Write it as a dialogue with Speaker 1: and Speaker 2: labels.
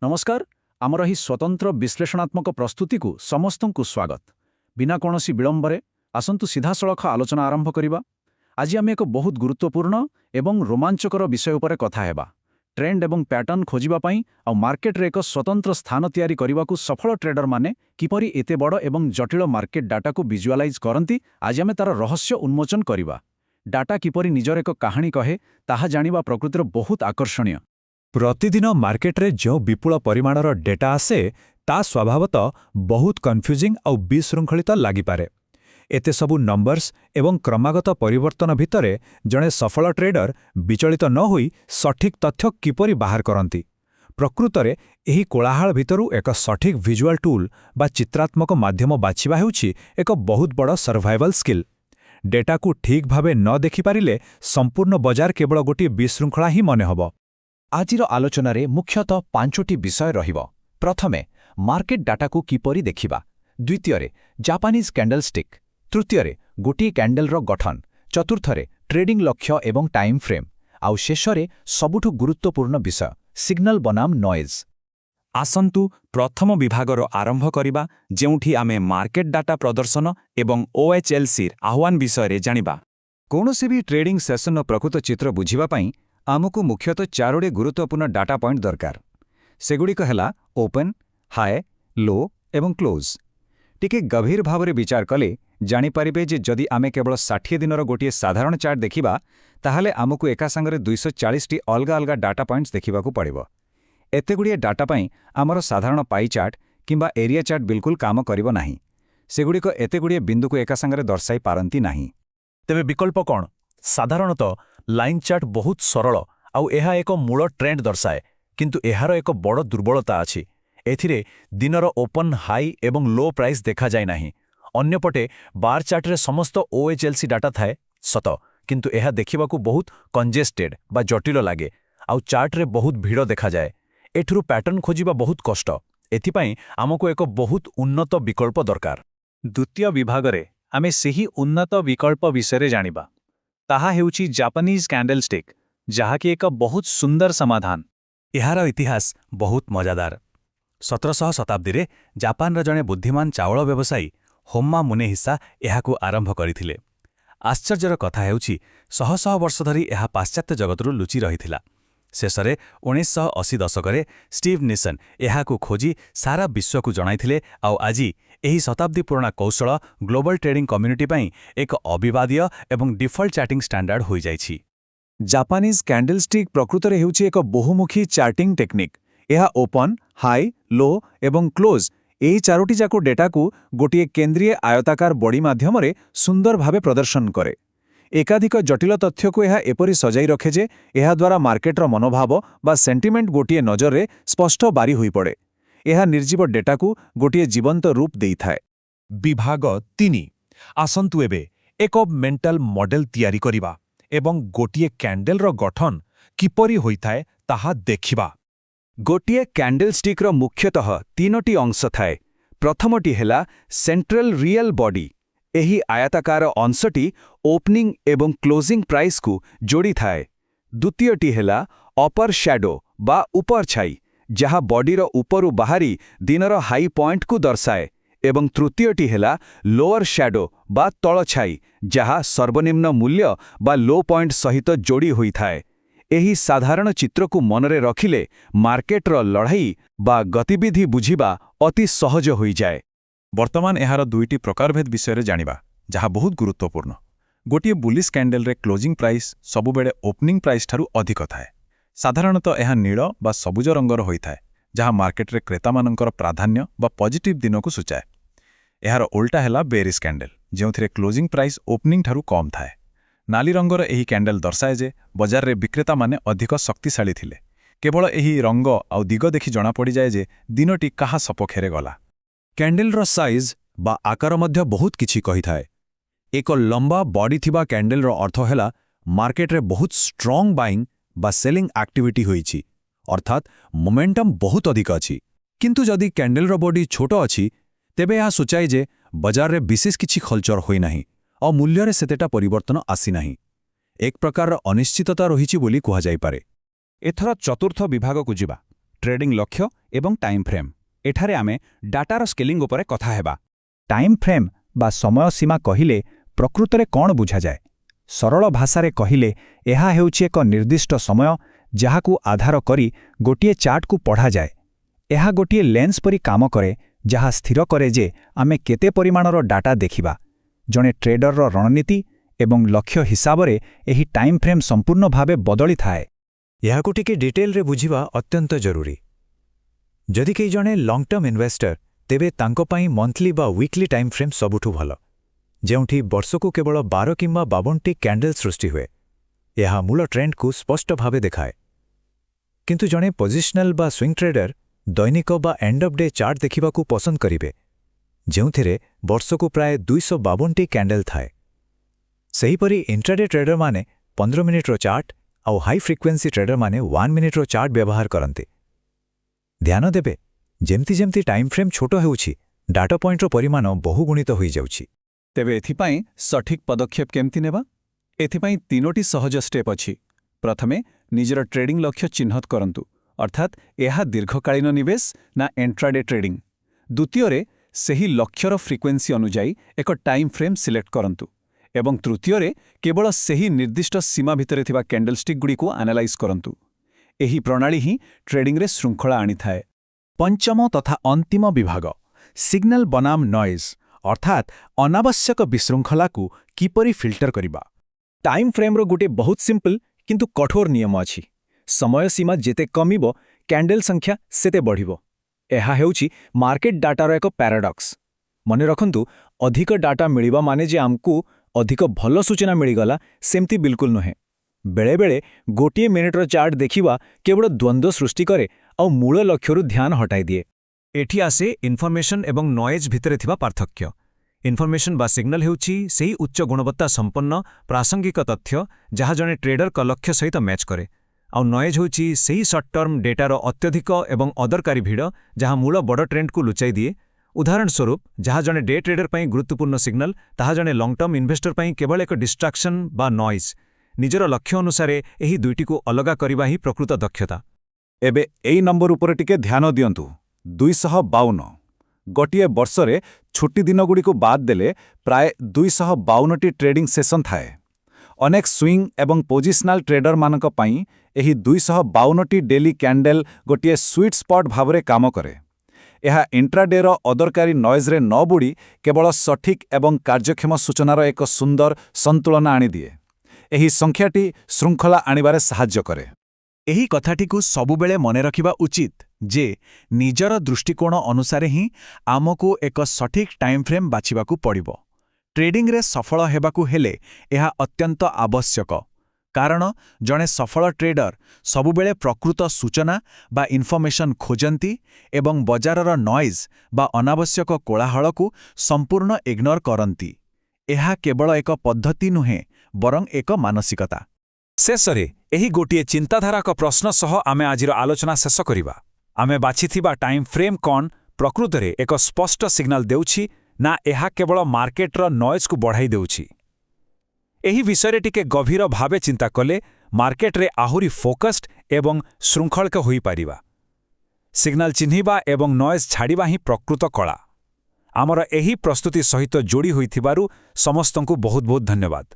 Speaker 1: नमस्कार आमर ही स्वतंत्र विश्लेषणात्मक प्रस्तुति को समस्त को स्वागत बिना कौनसी विलंबरे आसंतु सीधासलख आलोचना आरंभ करिबा। आज आम एक बहुत गुरुत्वपूर्ण एवं रोमांचकर विषय उपरे कथा हेबा। ट्रेंड एवं पैटर्न खोजिबा पई आ मार्केट रे एक स्वतंत्र स्थान तैयारी करिबा को सफल ट्रेडर माने किपरि एते बड़ एवं जटिल मार्केट डाटा को विजुअलाइज करंती। आज आम तार रहस्य उन्मोचन करिबा। डाटा किपरि निजर एक कहानी कहे ताहा जानिबा प्रकृतिर बहुत आकर्षणीय।
Speaker 2: प्रतिदिन मार्केट रे जो विपुल परिमाणर डेटा आसे ता स्वभावतः बहुत कन्फ्यूजिंग और विशृंखलित लागिपारे। एते सबु नंबर्स एवं क्रमागत परिवर्तन भितरे जड़े सफल ट्रेडर विचलित न होई सठिक तथ्य किपरि बाहर करंती। प्रकृतरे एही कोलाहल भितरु एक सठिक विजुअल टूल बा चित्रात्मक माध्यम बाछिबा हेउछि एक बहुत बड़ सर्वाइवल स्किल। डेटा को ठीक भावे न देखि पारिले संपूर्ण बजार केवल गोटी विशृंखला ही मन हबो।
Speaker 3: आजिर आलोचनारे मुख्यतः पांचोटी विषय रहिबो। प्रथमे मार्केट डाटा को किपरि देखिबा, द्वितीयरे जापानीज कैंडलस्टिक, तृतीयरे गोटी कैंडलर गठन, चतुर्थरे ट्रेडिंग लक्ष्य एवं टाइम फ्रेम, आउ शेषरे सबुठु गुरुत्वपूर्ण विषय सिग्नल बनाम नॉइज।
Speaker 2: आसंतु प्रथम विभागर आरंभ करिबा जेउठी आमे मार्केट डाटा प्रदर्शन एवं ओएचएलसी आह्वान विषय रे जानिबा।
Speaker 3: कोनोसी भी ट्रेडिंग सेशन प्रकृत चित्र बुझिबा पई आमको मुख्यतः चारोटी गुरुत्वपूर्ण डाटा पॉइंट दरकार। सेगुड़िक हेला ओपन, हाई, लो एवं क्लोज। टिके गभीर भावरे विचार कले जानिपारिबे जे जदि आमे केवल 60 दिनर गोटिए साधारण चार्ट देखिबा ताहाले आमको एका संगरे 240 टी अलगा अलगा डाटा पॉइंट्स देखिबाकू पड़िबो। एते गुड़िए डाटा पई आमर साधारण पाई चार्ट किंबा एरिया चार्ट बिल्कुल काम करिबो नाही। सेगुड़िक एते गुड़िए बिंदु को एका संगरे दर्शाई पारंती नाही।
Speaker 2: तेबे विकल्प कौन? साधारणतः लाइन चार्ट बहुत सरल आउ एहा एक मूल ट्रेंड दर्शाए, किंतु एहार एक बड़ दुर्बलता अछि। एथिरे दिनर ओपन, हाई एवं लो प्राइस देखा जाय नाही। अन्यपटे बार चार्ट रे समस्त ओएचएलसी डाटा थाए सत, किंतु एहा देखिबाकू बहुत कंजेस्टेड बा जटिल लागे आउ चार्ट रे बहुत भीड़ देखा जाए। एठुरु पैटर्न खोजिबा बहुत कष्ट। एथिपाई आमको एक बहुत उन्नत विकल्प दरकार।
Speaker 1: द्वितीय विभागरे आमे सेही उन्नत विकल्प विषय जानिबा। ताहा हेउछि जापानीज कैंडलस्टिक, जहाँकि एक बहुत सुंदर समाधान।
Speaker 2: एहार इतिहास बहुत मजादार। 1700 शताब्दी रे जापान जड़े बुद्धिमान चावल व्यवसायी होम्मा मुनेहिसा एहाकू आरंभ करिथिले। आश्चर्यर कथा हेउछि शह शह वर्ष धरी एहा पाश्चात्य जगतरू लुचि रहिथिला। शेषरे 1980 दशकरे स्टीव निसन एहाकू खोजी सारा विश्वकू जणाइथिले आउ आजी एही शताब्दी पुराणा कौशल ग्लोबल ट्रेडिंग कम्युनिटी पई एक अविवादीय एवं डिफॉल्ट चार्टिंग स्टैंडर्ड होई जाइछि।
Speaker 1: जापानीज कैंडलस्टिक प्रकृतरे हेउछि एक बहुमुखी चार्टिंग टेक्निक। एहा ओपन, हाई, लो एवं क्लोज एही चारोटी जाको डेटा को गोटिए केंद्रीय आयताकार बॉडी माध्यमरे सुंदर भावे प्रदर्शन करे। एकाधिक जटिल तथ्य को यह एपरी सजाई रखे जे एहा द्वारा मार्केटर मनोभाव बा सेंटिमेंट गोटिए नजर स्पष्ट बारी होई पड़े। यह निर्जीव डेटा को गोटिए जीवंत रूप देई थाए।
Speaker 2: विभाग 3 आसंतु एबे एक मेंटल मॉडल तैयारी करिबा एवं गोटिए कैंडलर गठन किपरि होइथाए ताहा देखिबा।
Speaker 3: गोटिए कैंडलस्टिक्र मुख्यतः 3टी अंश थाए। प्रथमटी हेला सेंट्रल रियल बॉडी। एही आयताकार अंशटी ओपनिंग एवं क्लोजिंग प्राइस को जोड़ी थाए। द्वितीयटी हेला अपर शैडो बा ऊपर छाई, जहाँ बॉडीर उपरु बाहरी दिनर हाई पॉइंट को दर्शाए, एवं तृतीयटी हेला लोअर शैडो बा तल छाई, जहाँ सर्वनिम्न मूल्य बा लो पॉइंट सहित जोड़ी होई थाए। एही साधारण चित्र को मनरे रखिले मार्केटर लड़ाई बा गतिविधि बुझिबा अति सहज होई जाए।
Speaker 2: वर्तमान एहार दुईटी प्रकारभेद विषय जानिबा, जहाँ बहुत गुरुत्वपूर्ण। गोटिए बुलिश कैंडल रे क्लोजिंग प्राइस सबुबेले ओपनिंग प्राइस ठारू अधिक थाए। साधारणतः यह नील बा सबुज रंगर होइथाए, जहाँ मार्केट रे क्रेता मानकर प्राधान्य बा पॉजिटिव दिन को सूचाए। एहार उल्टा हेला बेरिश कैंडल, जेउथिरे क्लोजिंग प्राइस ओपनिंग ठारू कम थाए। नाली रंगर एही कैंडल दर्शाए जे बजार रे विक्रेता माने अधिक शक्तिशाली थिले। केवल एही रंग आउ दिग देखि जणा पड़ी जाए जे दिनटी काहा सपक्षरे गला।
Speaker 1: कैंडलर साइज बा आकार मध्य बहुत किछि कहि थाए। एक लंबा बॉडी थिबा कैंडलर अर्थ हेला मार्केट रे बहुत स्ट्रांग बाइंग बा सेलिंग एक्टिविटी होईछि, अर्थात मोमेंटम बहुत अधिक अछि। किंतु जदि कैंडलर बॉडी छोट अछि तेबे या सूचाए जे बजार रे विशेष किछि खलचर होई नाही और मूल्य रे सेतेटा परिवर्तन आसी नाही। एक प्रकार अनिश्चितता रहिछि बोली कुहा जाई पारे।
Speaker 2: एथरा चतुर्थ विभाग को जिबा। ट्रेडिंग लक्ष्य एवं टाइम फ्रेम। एठारे आमे डाटार स्केलिंग उपरे कथा हेबा। टाइम फ्रेम बा समय सीमा कहिले प्रकृतरे कौन बुझा जाए? सरल भाषारे कहिले एहा हेउछि एक निर्दिष्ट समय जहाकू आधार करी गोटिए चार्ट को पढ़ा जाए। एहा गोटिए लेंस परी काम करे जहा स्थिर करे जे आमे केते परिमाणर डाटा देखिबा। जणे ट्रेडरर रणनीति एवं लक्ष्य हिसाबरे एही टाइम फ्रेम संपूर्ण भावे बदली थाए। एहाकू टिके डिटेल रे बुझिबा अत्यंत जरूरी। जदि केही जणे लॉन्ग टर्म इन्वेस्टर तेबे तांको पई मंथली बा वीकली टाइम फ्रेम सबुठु भलो, जेउठी वर्षकू केवल 12 किंबा 52टी कैंडल सृष्टि हुए। यह मूल ट्रेंड को स्पष्ट भावे देखाए। किंतु जणे पोजिशनल बा स्विंग ट्रेडर दैनिक बा एंड ऑफ डे चार्ट देखिबाकू पसंद करिवे, जेउथिरे वर्षकू प्राय 252टी कैंडल थाए। सेहीपरि इंट्राडे ट्रेडर माने 15 मिनिट्र चार्ट आउ हाई फ्रिक्वेंसी ट्रेडर माने 1 मिनिट्र चार्ट व्यवहार करते। ध्यान देबे, जेमती जेमती टाइम फ्रेम छोटो हेउछि डाटा पॉइंटर परिमाण बहुगुणित होई जाउछि।
Speaker 1: तेबे एथिपाई सठिक पदक्षेप केमती नेबा? एथिपाई 3टी सहज स्टेप अछि। प्रथमे निजर ट्रेडिंग लक्ष्य चिन्हत करंतु, अर्थात एहा दीर्घकालीन निवेश ना इंट्राडे ट्रेडिंग। द्वितीयरे सेही लक्ष्यर फ्रिक्वेंसी अनुजाई एक टाइम फ्रेम सिलेक्ट करंतु एवं तृतीयरे केवल सेही निर्दिष्ट सीमा भितरे थिबा कैंडलस्टिक गुडी को एनालाइज करंतु। एही प्रणाली ही ट्रेडिंग रे श्रृंखला आनी थाए। पंचम तथा अंतिम विभाग सिग्नल बनाम नॉइज, अर्थात अनावश्यक विशृंखला को किपरि फिल्टर करिबा। टाइम फ्रेम रो गोटे बहुत सिंपल किंतु कठोर नियम अछि। समय सीमा जेते कमिबो कैंडल संख्या सेते बढ़िबो। एहा हेउछि मार्केट डाटार एक पैराडॉक्स। मने रखंतु, अधिक डाटा मिलिबा माने जे आमकू अधिक भल सूचना मिलिगला सेमती बिल्कुल नुहे। बेले बेले गोटिए मिनिटर चार्ट देखिबा केवल द्वंद्व सृष्टि करे और मूल लक्ष्यरू ध्यान हटाई दिए। एठी आसे इनफर्मेशन एवं नॉइज भितरे थिबा पार्थक्य। इनफर्मेशन बा सिग्नल हेउछि सेही उच्च गुणवत्ता संपन्न प्रासंगिक तथ्य जहा जणे ट्रेडर का लक्ष्य सहित मैच करे, आउ नॉइज हेउछि सेही शॉर्ट टर्म डेटार अत्यधिक एवं अदरकारी भिड़ जहा मूल बड़ ट्रेंड को लुचाई दिए। उदाहरण स्वरूप, जहा जणे डे ट्रेडर पई गुरुत्वपूर्ण सिग्नल ताहा जणे लॉन्ग टर्म इन्वेस्टर पई केवल एक डिस्ट्रैक्शन बा नॉइज। निजर लक्ष्य अनुसारे एही दुईटी को अलगा करिबा ही प्रकृत दक्षता।
Speaker 4: एबे एई नंबर उपरे टिके ध्यान दियंतु। 252 गोटिए वर्षरे छुट्टी दिनगुड़ी को बाद देले प्राय 252टी ट्रेडिंग सेशन थाए। अनेक स्विंग एवं पोजिशनल ट्रेडर मानक पई एही 252टी डेली कैंडल गोटिए स्वीट स्पॉट भावरे काम करे। यह इंट्राडेर अदरकारी नॉइजरे न बुड़ी केवल सठिक एवं कार्यक्षम सूचनार एक सुंदर संतुलन आनी दिए। एही संख्याटी श्रृंखला आनिबारे साहाय्य करे।
Speaker 1: एही कथाटी को सबुबेले मने रखिबा उचित जे निजर दृष्टिकोण अनुसारे ही आमको एक सठिक टाइम फ्रेम बाछिबाकू पड़िबो। ट्रेडिंग रे सफल हेबाकू हेले एहा अत्यंत आवश्यक, कारण जणे सफल ट्रेडर सबुबेले प्रकृत सूचना बा इनफर्मेशन खोजंती एवं बजारर नॉइज बा अनावश्यक कोलाहल को संपूर्ण इग्नोर करंती। एहा केवल एक पद्धति नुहे बरं एक मानसिकता।
Speaker 2: शेषरे एही गोटिए चिंताधाराक प्रश्न सह आमे आजिर आलोचना शेष करिबा। आमे बाछिथिबा टाइम फ्रेम कौन प्रकृतरे एक स्पष्ट सिग्नल देउछि ना एहा केवल मार्केटर नॉइज को बढ़ाई देउछि? एही विषय टिके गभीर भावे चिंता कले मार्केट रे आहुरी फोकस्ड एवं श्रृंखलिक होई पारिबा। सिग्नल चिन्हिबा एवं नॉइज छाड़िबा ही प्रकृत कला। आमर एही प्रस्तुति सहित जोड़ी होइथिबारु समस्तंकु बहुत बहुत धन्यवाद।